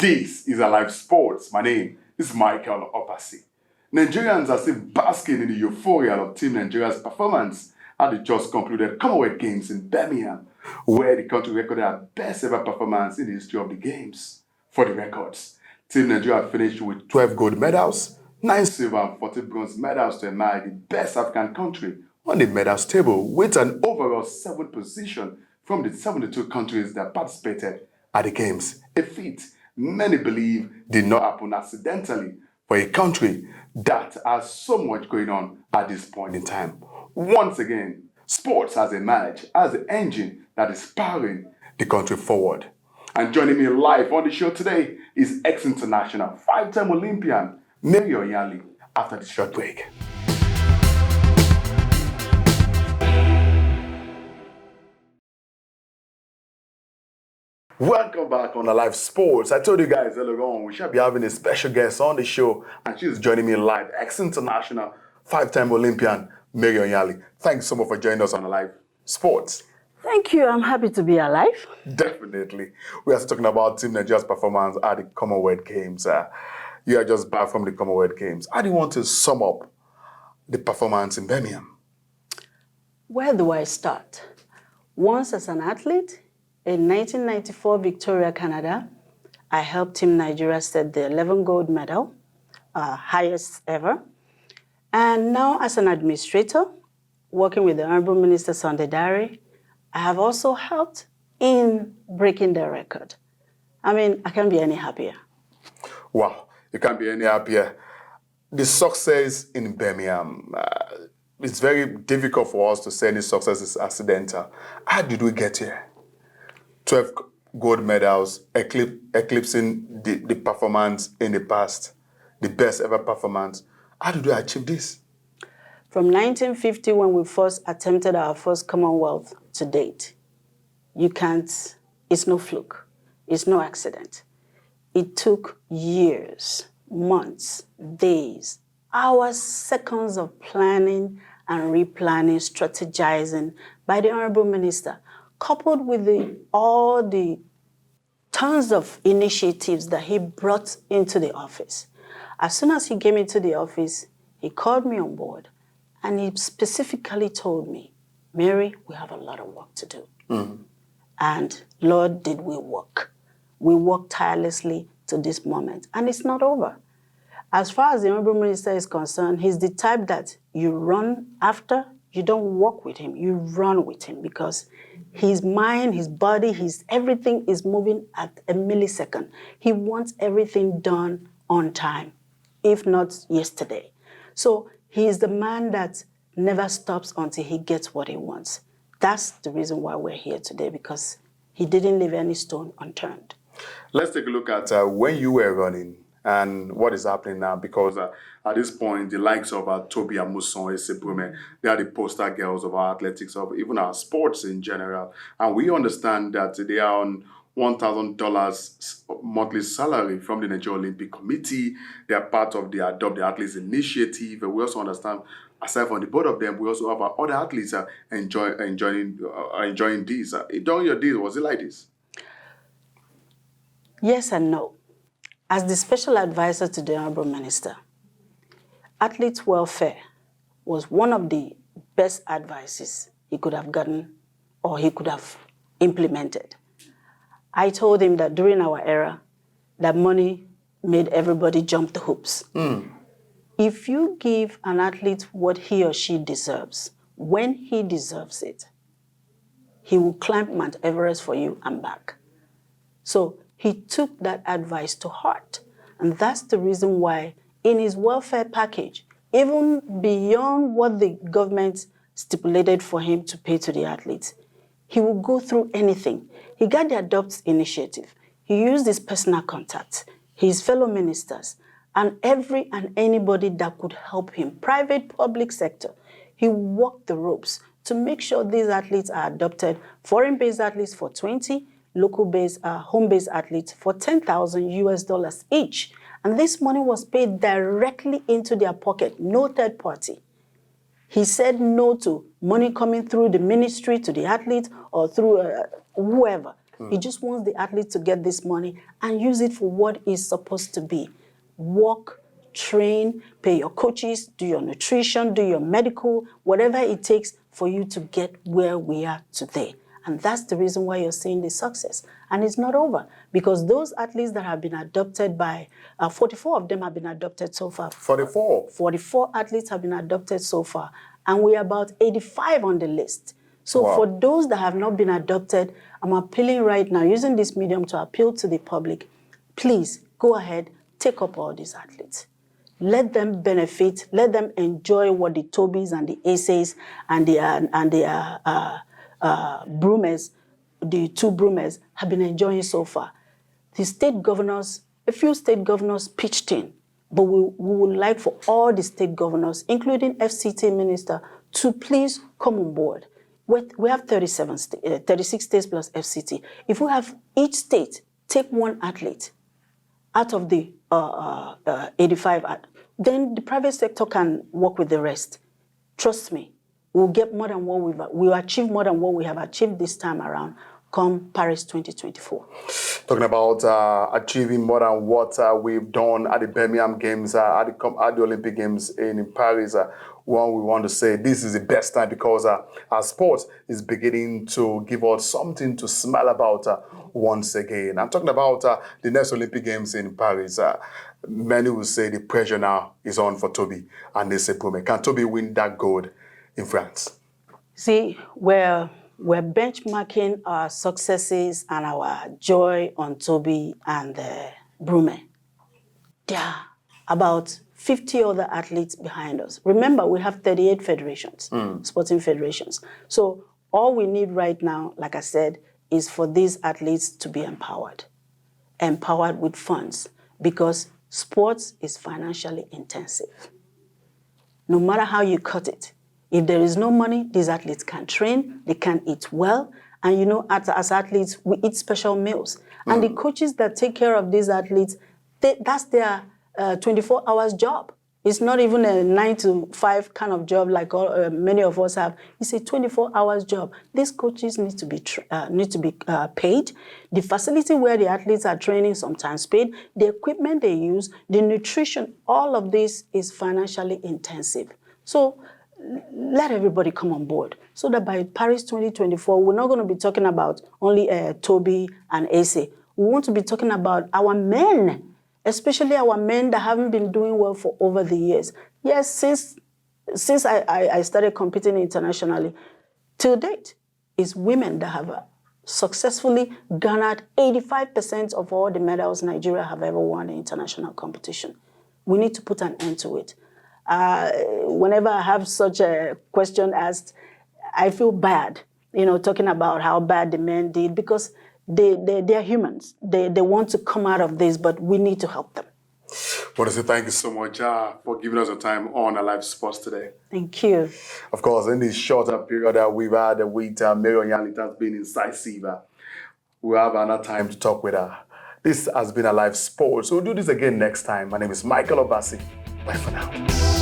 This is Alive Sports. My name is Michael Opasi. Nigerians are still basking in the euphoria of Team Nigeria's performance at the just concluded Commonwealth Games in Birmingham, where the country recorded their best ever performance in the history of the Games. For the records, Team Nigeria finished with 12 gold medals, 9 silver and 40 bronze medals to emerge the best African country on the medals table with an overall 7th position from the 72 countries that participated at the Games, a feat many believe did not happen accidentally for a country that has so much going on at this point in time. Once again, sports has emerged as the engine that is powering the country forward. And joining me live on the show today is ex-international, 5-time Olympian, Mary Onyali, after this short break. Welcome back on Alive Sports. I told you guys earlier on we shall be having a special guest on the show, and she's joining me live, ex-international, 5-time Olympian, Mary Onyali. Thanks so much for joining us on Alive Sports. Thank you. I'm happy to be alive. Definitely. We are talking about Team Nigeria's performance at the Commonwealth Games. You are just back from the Commonwealth Games. How do you want to sum up the performance in Birmingham? Where do I start? Once as an athlete, in 1994 Victoria, Canada, I helped Team Nigeria set the 11 gold medal, highest ever. And now as an administrator, working with the Honorable Minister Sunday Dare, I have also helped in breaking the record. I mean, I can't be any happier. Wow, you can't be any happier. The success in Birmingham, it's very difficult for us to say any success is accidental. How did we get here? 12 gold medals, eclipsing the performance in the past, the best ever performance. How did we achieve this? From 1950, when we first attempted our first Commonwealth to date, it's no fluke, it's no accident. It took years, months, days, hours, seconds of planning and replanning, strategizing by the Honorable Minister, coupled with all the tons of initiatives that he brought into the office. As soon as he came into the office, he called me on board and he specifically told me, Mary, we have a lot of work to do. Mm-hmm. And Lord, did we work. We worked tirelessly to this moment, and it's not over. As far as the Honorable Minister is concerned, he's the type that you run after, you don't walk with him, you run with him, because his mind, his body, everything is moving at a millisecond. He wants everything done on time, if not yesterday. So he is the man that never stops until he gets what he wants. That's the reason why we're here today, because he didn't leave any stone unturned. Let's take a look at when you were running and what is happening now, because at this point, the likes of Toby Amuson, Esebrume, they are the poster girls of our athletics, of even our sports in general. And we understand that they are on $1,000 monthly salary from the Nigeria Olympic Committee. They are part of the Adopt the Athletes initiative. And we also understand, aside from the both of them, we also have our other athletes enjoying this. During your days, was it like this? Yes and no. As the special advisor to the Honorable Minister, athletes' welfare was one of the best advices he could have gotten or he could have implemented. I told him that during our era, that money made everybody jump the hoops. Mm. If you give an athlete what he or she deserves, when he deserves it, he will climb Mount Everest for you and back. So he took that advice to heart. And that's the reason why in his welfare package, even beyond what the government stipulated for him to pay to the athletes, he will go through anything. He got the Adopt initiative. He used his personal contacts, his fellow ministers, and every and anybody that could help him, private, public sector. He walked the ropes to make sure these athletes are adopted, foreign-based athletes for 20, local-based, home-based athletes for $10,000 each. And this money was paid directly into their pocket, no third party. He said no to money coming through the ministry to the athlete or through whoever. He just wants the athlete to get this money and use it for what it's supposed to be. Work, train, pay your coaches, do your nutrition, do your medical, whatever it takes for you to get where we are today. And that's the reason why you're seeing the success. And it's not over, because those athletes that have been adopted by, 44 of them have been adopted so far. 44? 44 athletes have been adopted so far. And we're about 85 on the list. So Wow. for those that have not been adopted, I'm appealing right now, using this medium to appeal to the public, please go ahead, take up all these athletes. Let them benefit, let them enjoy what the Tobis and the Aces and the Broomers, the two Broomers, have been enjoying so far. The state governors, a few state governors pitched in, but we would like for all the state governors, including FCT minister, to please come on board. We have 36 states plus FCT. If we have each state take one athlete out of the 85, then the private sector can work with the rest. Trust me, we'll get more than what we'll achieve more than what we have achieved this time around come Paris 2024. Talking about achieving more than what we've done at the Birmingham Games, at the Olympic Games in Paris, one we want to say this is the best time because our sport is beginning to give us something to smile about once again. I'm talking about the next Olympic Games in Paris. Many will say the pressure now is on for Toby and they say, can Toby win that gold in France? See, we're benchmarking our successes and our joy on Toby and Brume. There are about 50 other athletes behind us. Remember, we have 38 federations, sporting federations. So all we need right now, like I said, is for these athletes to be empowered with funds, because sports is financially intensive. No matter how you cut it, if there is no money, these athletes can train, they can eat well, and you know, as athletes, we eat special meals. And the coaches that take care of these athletes, that's their 24 hours job. It's not even a 9 to 5 kind of job like many of us have. It's a 24 hours job. These coaches need to be paid. The facility where the athletes are training sometimes paid. The equipment they use, the nutrition, all of this is financially intensive. So let everybody come on board so that by Paris 2024, we're not going to be talking about only Toby and Ace. We want to be talking about our men, especially our men that haven't been doing well for over the years. Yes, since I started competing internationally, till date, it's women that have successfully garnered 85% of all the medals Nigeria have ever won in international competition. We need to put an end to it. Whenever I have such a question asked, I feel bad, talking about how bad the men did, because they're humans. They want to come out of this, but we need to help them. I want to say thank you so much for giving us the time on Alive Sports today. Thank you. Of course, in this shorter period that we've had with Mary Onyali, it has been incisive. We'll have another time to talk with her. This has been Alive Sports. We'll do this again next time. My name is Michael Obasi. Bye for now.